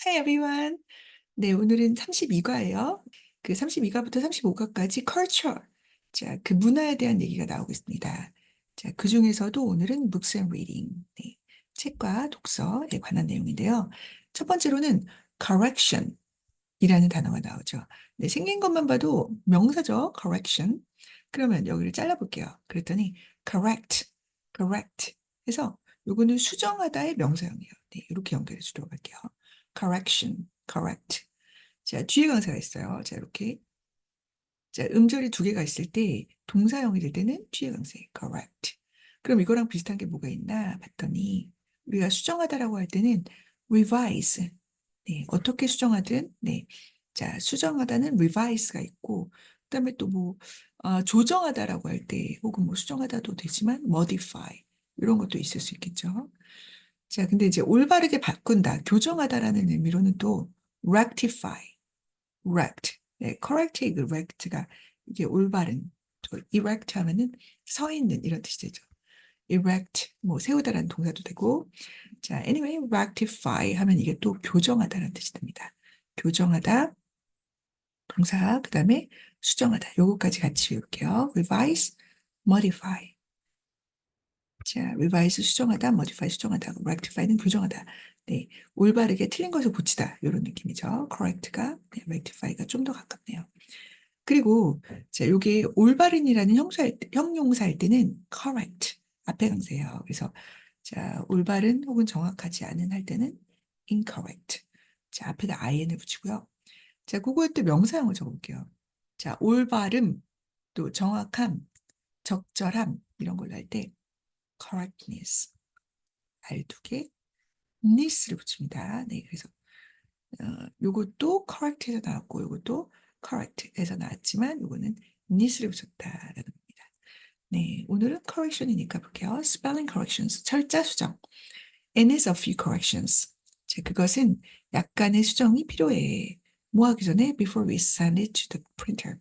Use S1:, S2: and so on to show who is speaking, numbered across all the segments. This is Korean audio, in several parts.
S1: Hi everyone. 네, 오늘은 32과예요. 그 32과부터 35과까지 culture. 자, 그 문화에 대한 얘기가 나오고 있습니다. 자, 그 중에서도 오늘은 books and reading. 네, 책과 독서에 관한 내용인데요. 첫 번째로는 correction 이라는 단어가 나오죠. 네, 생긴 것만 봐도 명사죠. correction. 그러면 여기를 잘라볼게요. 그랬더니 correct, correct 해서 요거는 수정하다의 명사형이에요. 네, 이렇게 연결해 주도록 할게요. correction, correct. 자, 뒤에 강사가 있어요. 자, 이렇게. 자, 음절이 두 개가 있을 때 동사형이 될 때는 뒤에 강세, correct. 그럼 이거랑 비슷한 게 뭐가 있나 봤더니 우리가 수정하다라고 할 때는 revise. 네, 어떻게 수정하든 네. 자, 수정하다는 revise가 있고 그다음에 또 뭐 조정하다라고 할 때 혹은 뭐 수정하다도 되지만 modify 이런 것도 있을 수 있겠죠. 자, 근데 이제 올바르게 바꾼다, 교정하다라는 의미로는 또 rectify, erect. 네, correct의 그 rect가 이게 올바른, 또 erect 하면은 서 있는 이런 뜻이 되죠. erect, 뭐 세우다라는 동사도 되고, 자, anyway, rectify 하면 이게 또 교정하다라는 뜻이 됩니다. 교정하다, 동사, 그 다음에 수정하다. 요거까지 같이 외울게요. revise, modify. 자, revise 수정하다, modify 수정하다, rectify는 교정하다. 네, 올바르게 틀린 것을 고치다. 이런 느낌이죠. correct가, 네, rectify가 좀 더 가깝네요. 그리고 자, 요게 올바른이라는 형용사일 때는 correct 앞에 강세예요. 그래서 자, 올바른 혹은 정확하지 않은 할 때는 incorrect. 자, 앞에다 in을 붙이고요. 자, 그거에 또 명사형을 적어볼게요. 자, 올바름, 또 정확함, 적절함 이런 걸로 할 때 correctness 알 두 개, ness를 붙입니다. 네, 그래서 요것도 correct에서 나왔고 요것도 correct에서 나왔지만 요거는 ness를 붙였다라는 겁니다. 네, 오늘은 correction이니까 볼게요. spelling corrections, 철자 수정. And is a few corrections. 자, 그것은 약간의 수정이 필요해. 뭐 하기 전에 before we send it to the printer.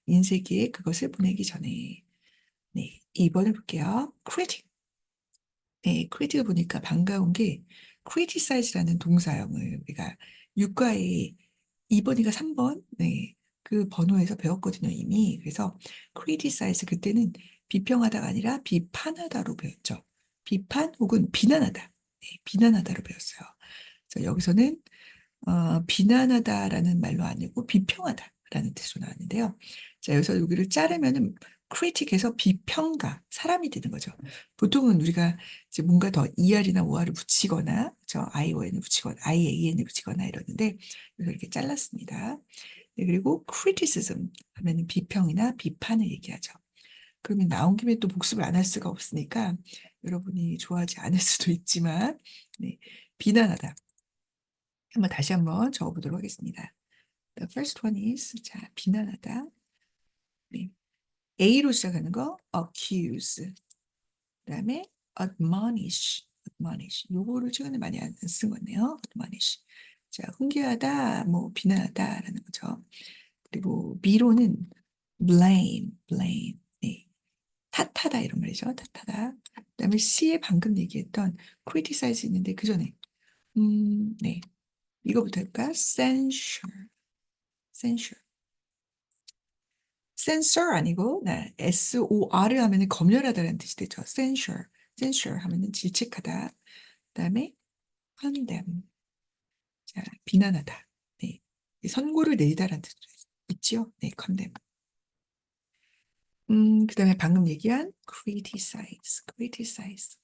S1: 인쇄기에 그것을 보내기 전에. 네, 2번을 볼게요. critic. 네, critic을 보니까 반가운 게 criticize라는 동사형을 우리가 육과의 2번이가 3번, 네, 그 번호에서 배웠거든요, 이미. 그래서 criticize 그때는 비평하다가 아니라 비판하다로 배웠죠. 비판 혹은 비난하다. 네, 비난하다로 배웠어요. 그래서 여기서는 비난하다라는 말로 아니고 비평하다라는 뜻으로 나왔는데요. 자, 여기서 여기를 자르면은 critic에서 비평가, 사람이 되는 거죠. 보통은 우리가 이제 뭔가 더 er이나 or를 붙이거나, 저 ior을 붙이거나, ian을 붙이거나 이러는데, 그래서 이렇게 잘랐습니다. 네, 그리고 criticism 하면 비평이나 비판을 얘기하죠. 그러면 나온 김에 또 복습을 안 할 수가 없으니까 여러분이 좋아하지 않을 수도 있지만, 네, 비난하다. 다시 한번 적어보도록 하겠습니다. The first one is, 자, 비난하다. 네. A로 시작하는 거, accuse. 그 다음에 admonish, admonish. 요거를 최근에 많이 안 쓴 거네요. admonish. 자, 훈계하다, 뭐, 비난하다라는 거죠. 그리고 B로는 blame, blame. 네. 탓하다 이런 말이죠. 탓하다. 그 다음에 C에 방금 얘기했던 criticize 있는데 그 전에, 네. 이거부터 할까? censure, censure. censor 아니고, 네, SOR 하면은 검열하다라는 뜻이 되죠. censure, censure 하면은 질책하다. 그다음에 condemn, 자, 비난하다. 네, 선고를 내리다라는 뜻도 있죠. 네, condemn. 그다음에 방금 얘기한 criticize, criticize.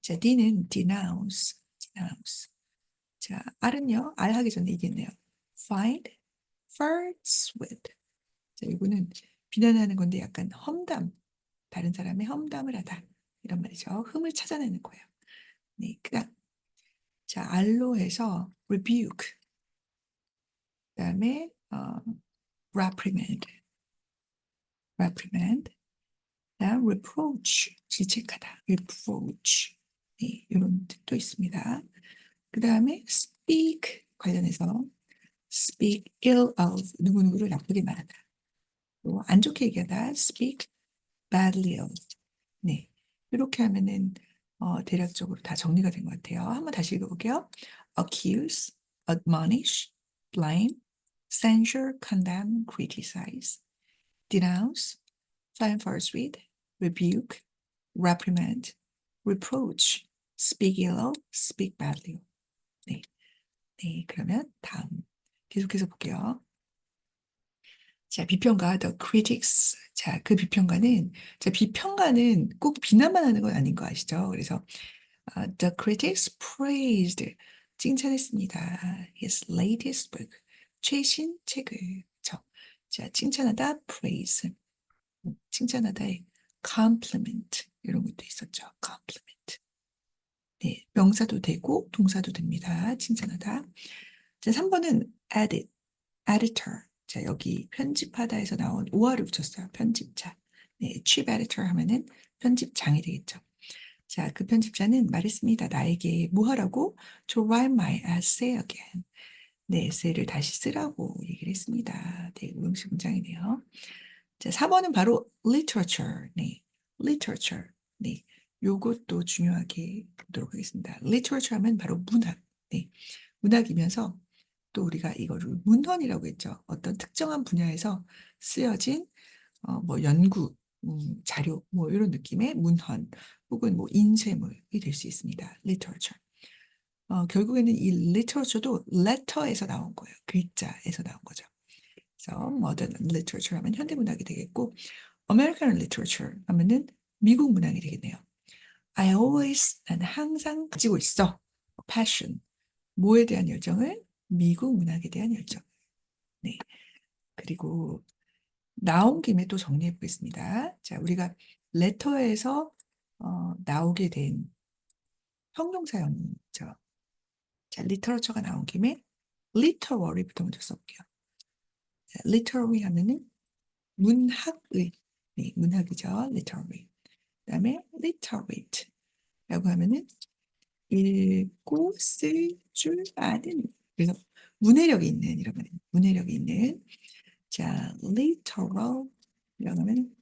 S1: 자, D는 denounce, denounce. 자, R은요, R 하기 전에 얘기했네요. find faults with. 자, 이거는 비난하는 건데 약간 험담, 다른 사람의 험담을 하다. 이런 말이죠. 흠을 찾아내는 거예요. 네, 그다음 자, R로 해서 rebuke, 그다음에 reprimand, reprimand, 그다음 reproach, 질책하다, reproach. 네, 이런 뜻도 있습니다. 그다음에 speak 관련해서 speak ill of, 누구누구를 나쁘게 말하다. 또 안 좋게 얘기하다, speak badly of. 네, 이렇게 하면은 대략적으로 다 정리가 된 것 같아요. 한번 다시 읽어볼게요. accuse, admonish, blame, censure, condemn, criticize, denounce, fine first with, rebuke, reprimand, reproach, speak ill, speak badly. 네, 네, 그러면 다음 계속해서 볼게요. 자, 비평가, the critics. 자, 그 비평가는, 자, 비평가는 꼭 비난만 하는 건 아닌 거 아시죠? 그래서, the critics praised, 칭찬했습니다. His latest book, 최신 책을. 그쵸? 자, 칭찬하다, praise. 칭찬하다의 compliment. 이런 것도 있었죠. compliment. 네, 명사도 되고, 동사도 됩니다. 칭찬하다. 자, 3번은 edit, editor. 자, 여기 편집하다에서 나온 오화를 붙였어요. 편집자. 네, chief editor 하면은 편집장이 되겠죠. 자, 그 편집자는 말했습니다. 나에게 뭐 하라고? To write my essay again. 네, 에세이를 다시 쓰라고 얘기를 했습니다. 네, 우형식 문장이네요. 자, 4번은 바로 literature. 네, literature. 네, 요것도 중요하게 보도록 하겠습니다. literature 하면 바로 문학. 네, 문학이면서 또 우리가 이거를 문헌이라고 했죠. 어떤 특정한 분야에서 쓰여진 뭐 연구, 자료, 뭐 이런 느낌의 문헌 혹은 뭐 인쇄물이 될 수 있습니다. literature. 결국에는 이 literature도 letter에서 나온 거예요. 글자에서 나온 거죠. 그래서 modern literature 하면 현대문학이 되겠고 American literature 하면은 미국 문학이 되겠네요. I always, 난 항상 가지고 있어. passion, 뭐에 대한 열정을? 미국 문학에 대한 열정. 네. 그리고 나온 김에 또 정리해 보겠습니다. 자, 우리가 레터에서 나오게 된 형용사형이죠. 자, 리터러처가 나온 김에 literary,부터 먼저 써볼게요. 자, literary 하면은 문학의, 네, 문학이죠. literary. 그다음에 literate라고 하면은 읽고 쓸 줄 아는. 그래서 문해력이 있는 이런 말입니다. 문해력이 있는. 자, literal이라고 하면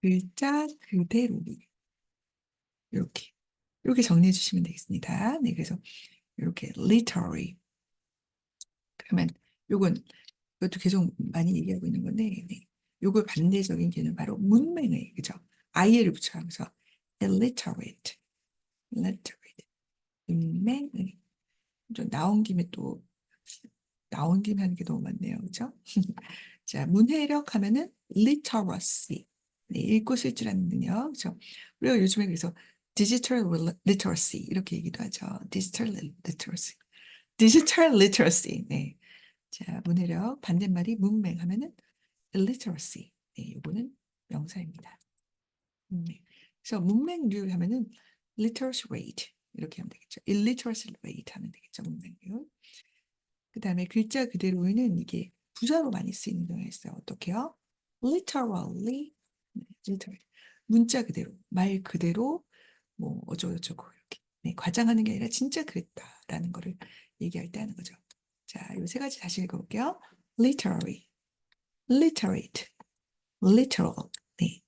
S1: 글자 그대로 이렇게 정리해 주시면 되겠습니다. 네, 그래서 이렇게 literary. 그러면 요건 이것도 계속 많이 얘기하고 있는 건데, 네. 요걸 반대적인 개는 바로 문맹의, 그죠? i를 붙여가면서 illiterate, illiterate, 문맹의. 좀 나온 김에 하는 게 너무 많네요, 그죠? 자, 문해력 하면은 literacy, 네, 읽고 쓸 줄 아는 능력, 그죠? 우리가 요즘에 그래서 digital literacy 이렇게 얘기도 하죠. digital literacy, 네. 자, 문해력 반대말이 문맹 하면은 illiteracy. 네, 요거는 명사입니다. 문맹. 그래서 문맹률 하면은 literacy rate 이렇게 하면 되겠죠. illiteracy rate 하면 되겠죠. 문맹률. 그다음에 글자 그대로는 이게 부사로 많이 쓰이는 경우가 있어요. 어떻게요? literally, 네, literally. 문자 그대로, 말 그대로 뭐 어쩌고저쩌고 이렇게. 네, 과장하는 게 아니라 진짜 그랬다라는 거를 얘기할 때 하는 거죠. 자, 이 세 가지 다시 읽어볼게요. literary, literate, literal. 네.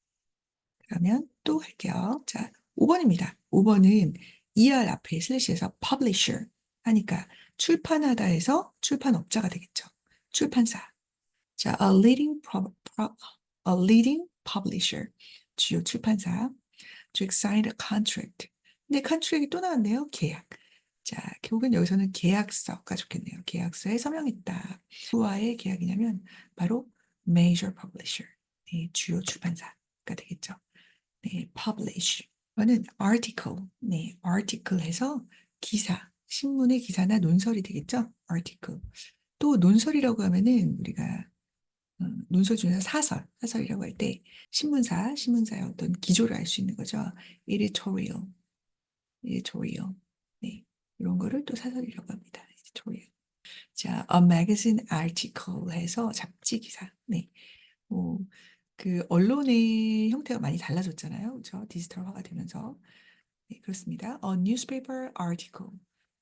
S1: 그러면 또 할게요. 자, 5번입니다. 5번은 ER 앞에 슬래시에서 publisher 하니까 출판하다에서 출판업자가 되겠죠. 출판사. 자, a leading publisher. 주요 출판사. to sign a contract. 근데 contract이 또 나왔네요. 계약. 자, 결국은 여기서는 계약서가 좋겠네요. 계약서에 서명했다. 누구와의 계약이냐면 바로 major publisher, 네, 주요 출판사가 되겠죠. 네, publish. 이거는 article, 네, article 해서 기사, 신문의 기사나 논설이 되겠죠. article. 또 논설이라고 하면은 우리가 논설 중에서 사설이라고 할 때 신문사의 어떤 기조를 알 수 있는 거죠. editorial, editorial. 네, 이런 거를 또 사설이라고 합니다. editorial. 자, a magazine article 해서 잡지 기사. 네. 뭐, 그 언론의 형태가 많이 달라졌잖아요. 그렇죠? 디지털화가 되면서. 네, 그렇습니다. A newspaper article.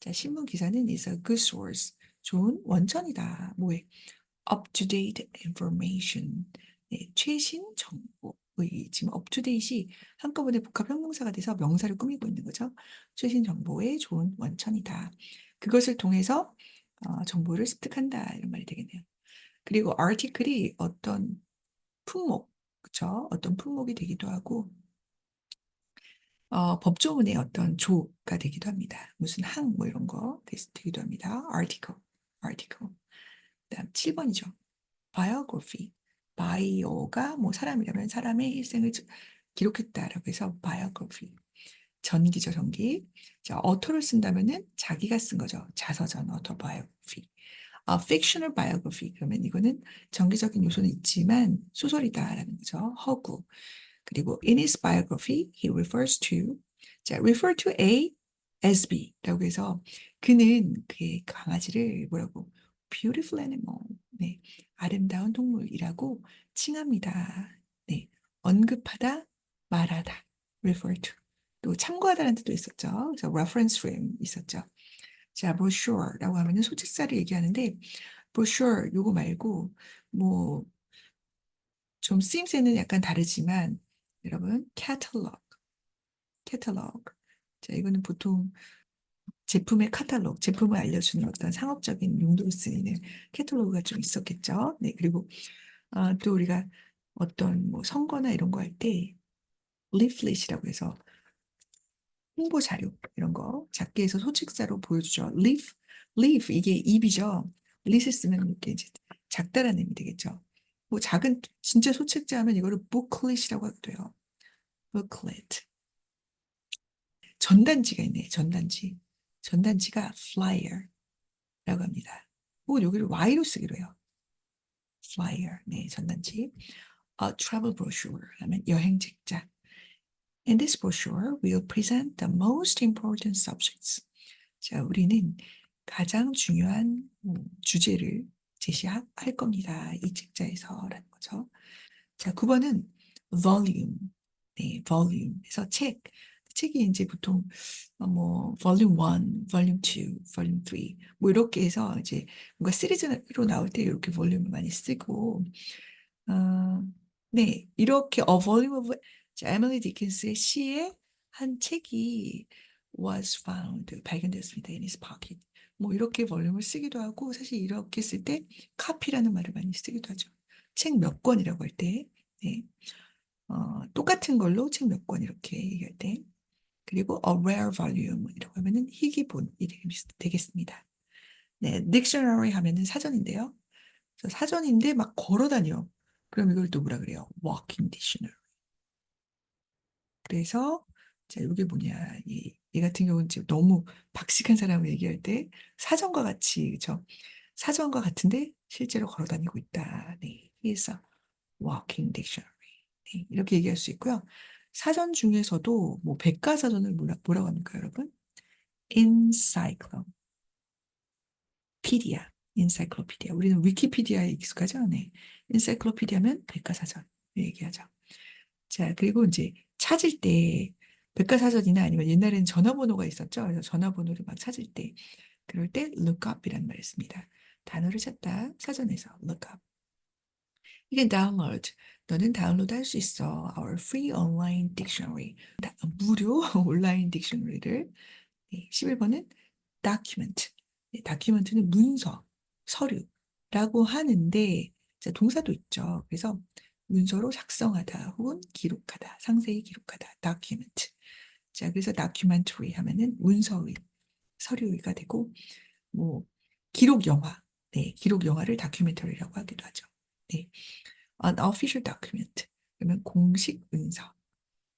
S1: 자, 신문 기사는 is a good source. 좋은 원천이다. 뭐에? Up-to-date information. 네, 최신 정보. 지금 업투데이트이 한꺼번에 복합 형용사가 돼서 명사를 꾸미고 있는 거죠. 최신 정보의 좋은 원천이다. 그것을 통해서 정보를 습득한다 이런 말이 되겠네요. 그리고 article이 어떤 품목, 그쵸? 어떤 품목이 되기도 하고 법조문의 어떤 조가 되기도 합니다. 무슨 항 뭐 이런 거 되기도 합니다. article. 그다음 7번이죠. biography. 바이오가 뭐 사람이라면 사람의 일생을 기록했다라고 해서 biography. 전기죠, 전기. 자, 어토를 쓴다면은 자기가 쓴 거죠. 자서전, autobiography. fictional biography. 그러면 이거는 정기적인 요소는 있지만 소설이다라는 거죠. 허구. 그리고 in his biography, he refers to, 자, refer to A as B라고 해서 그는 그의 강아지를 뭐라고? beautiful animal. 네. 아름다운 동물이라고 칭합니다. 네. 언급하다, 말하다. refer to. 또 참고하다라는 뜻도 있었죠. 그래서 reference frame 있었죠. 자, brochure라고 하면은 소책사를 얘기하는데 brochure 요거 말고 뭐 좀 쓰임새는 약간 다르지만 여러분 catalog. 자, 이거는 보통 제품의 카탈로그, 제품을 알려주는 어떤 상업적인 용도로 쓰이는 캐탈로그가 좀 있었겠죠. 네, 그리고 또 우리가 어떤 뭐 선거나 이런 거 할 때 leaflet이라고 해서 홍보 자료 이런 거 작게 해서 소책자로 보여주죠. leaf 이게 입이죠. leaf을 쓰면 이렇게 이제 작다라는 의미 되겠죠. 뭐 작은 진짜 소책자 하면 이거를 booklet이라고 하기도 해요. booklet. 전단지가 있네. 전단지가 flyer라고 합니다. 혹은 여기를 Y로 쓰기로 해요. flyer. 네, 전단지. travel brochure 하면 여행 책자. In this brochure, we'll present the most important subjects. 자, 우리는 가장 중요한 주제를 제시할 겁니다. 이 책자에서라는 거죠. 자, 9번은 volume. 네, volume에서 책이 이제 보통 뭐 volume 1, volume 2, volume 3 뭐 이렇게 해서 이제 뭔가 시리즈로 나올 때 이렇게 볼륨을 많이 쓰고 어, 네, 이렇게 A Volume of 자, 에밀리 디킨스의 시의 한 책이 was found 발견되었습니다. In his pocket. 뭐 이렇게 볼륨을 쓰기도 하고 사실 이렇게 쓸 때 카피라는 말을 많이 쓰기도 하죠. 책 몇 권이라고 할 때, 네, 똑같은 걸로 책 몇 권 이렇게 얘기할 때, 그리고 a rare volume이라고 하면은 희귀본이 되겠습니다. 네, dictionary 하면은 사전인데요. 그래서 사전인데 막 걸어 다녀. 그럼 이걸 또 뭐라 그래요? walking dictionary. 그래서 자, 이게 뭐냐? 얘 같은 경우는 지금 너무 박식한 사람을 얘기할 때 사전과 같이 그죠? 사전과 같은데 실제로 걸어 다니고 있다. 네, is a walking dictionary. 네, 이렇게 얘기할 수 있고요. 사전 중에서도 뭐 백과사전을 뭐라고 합니까, 여러분? encyclopedia. encyclopedia. 우리는 위키피디아에 익숙하죠? 네. encyclopedia면 백과사전 얘기하죠. 자, 그리고 이제 찾을 때 백과사전이나 아니면 옛날에는 전화번호가 있었죠. 그래서 전화번호를 막 찾을 때 그럴 때 look up이라는 말을 씁니다. 단어를 찾다 사전에서 look up. 이게 download. 너는 다운로드 할 수 있어. Our free online dictionary. 무료 온라인 딕셔너리를. 네, 11번은 document. 네, document는 문서, 서류라고 하는데 자, 동사도 있죠. 그래서 문서로 작성하다 혹은 기록하다, 상세히 기록하다, document. 자, 그래서 documentary 하면은 문서의, 서류의가 되고 뭐 기록 영화, 네, 기록 영화를 documentary라고 하기도 하죠. 네, an official document. 그러면 공식 문서.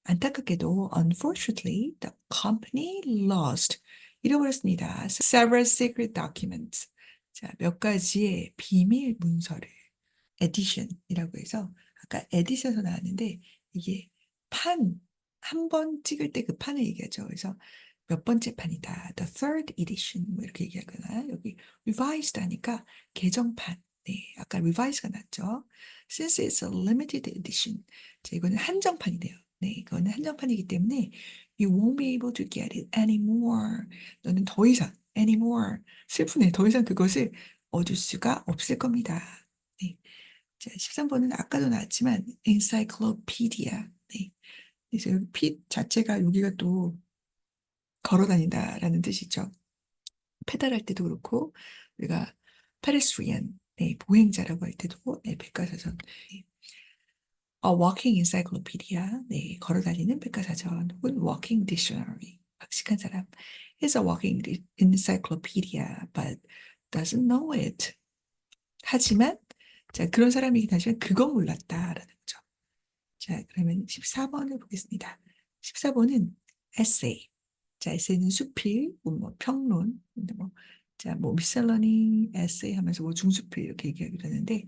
S1: 안타깝게도 unfortunately the company lost 잃어버렸습니다. several secret documents. 자, 몇 가지의 비밀 문서를 edition이라고 해서 아까 에디션에서 나왔는데 이게 판 한 번 찍을 때 그 판을 얘기하죠. 그래서 몇 번째 판이다. The third edition 뭐 이렇게 얘기하거나 여기 revised 하니까 개정판. 네, 아까 revise가 났죠. Since it's a limited edition. 자, 이거는 한정판이네요. 네, 이거는 한정판이기 때문에 you won't be able to get it anymore. 너는 더 이상 anymore 슬프네. 더 이상 그것을 얻을 수가 없을 겁니다. 네. 자, 13번은 아까도 나왔지만 encyclopedia. 네. 그래서 여기 피 자체가 여기가 또 걸어 다닌다라는 뜻이죠. 페달할 때도 그렇고 우리가 pedestrian, 네, 보행자라고 할 때도 네, 백과사전. 네. walking encyclopedia, 네, 걸어 다니는 백과사전 혹은 walking dictionary. 박식한 사람. He's a walking encyclopedia, but doesn't know it. 하지만 자, 그런 사람이긴 하지만 그건 몰랐다라는 거죠. 자, 그러면 14번을 보겠습니다. 14번은 essay. 자, 에세이는 수필, 뭐 평론, 뭐, 자, 뭐 miscellany essay 하면서 뭐 중수필 이렇게 얘기하기도 하는데,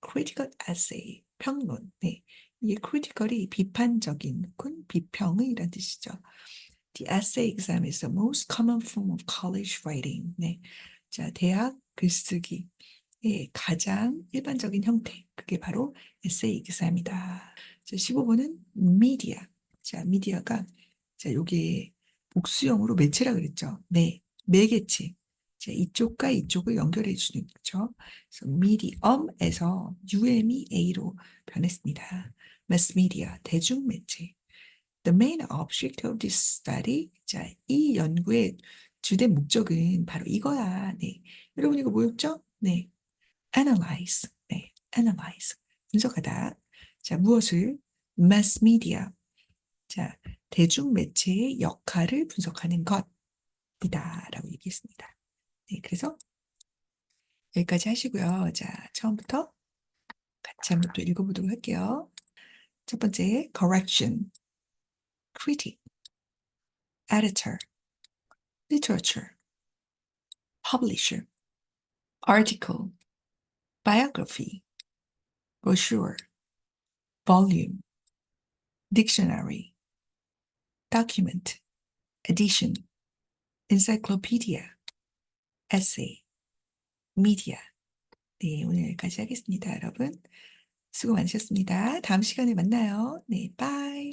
S1: critical essay, 평론. 네, 이게 critical이 비판적인, 혹은 비평의 이란 뜻이죠. The essay exam is the most common form of college writing. 네, 자, 대학 글쓰기. 의 가장 일반적인 형태. 그게 바로 에세이 기사입니다. 자, 15번은 미디어. 자, 미디어가, 자, 요게 복수형으로 매체라 그랬죠. 매개체. 자, 이쪽과 이쪽을 연결해 주는 거죠. 그래서 미디엄에서 UM이 A로 변했습니다. mass media, 대중매체. The main object of this study. 자, 이 연구의 주된 목적은 바로 이거야. 네. 여러분 이거 뭐였죠? 네. analyze. 네. analyze. 분석하다. 자, 무엇을? mass media. 자, 대중매체의 역할을 분석하는 것이다라고 얘기했습니다. 네, 그래서 여기까지 하시고요. 자, 처음부터 같이 한번 또 읽어보도록 할게요. 첫 번째, correction, critic, editor, literature, publisher, article, biography, brochure, volume, dictionary, document, edition, encyclopedia, essay, media. 네, 오늘 여기까지 하겠습니다, 여러분. 수고 많으셨습니다. 다음 시간에 만나요. 네, 빠이.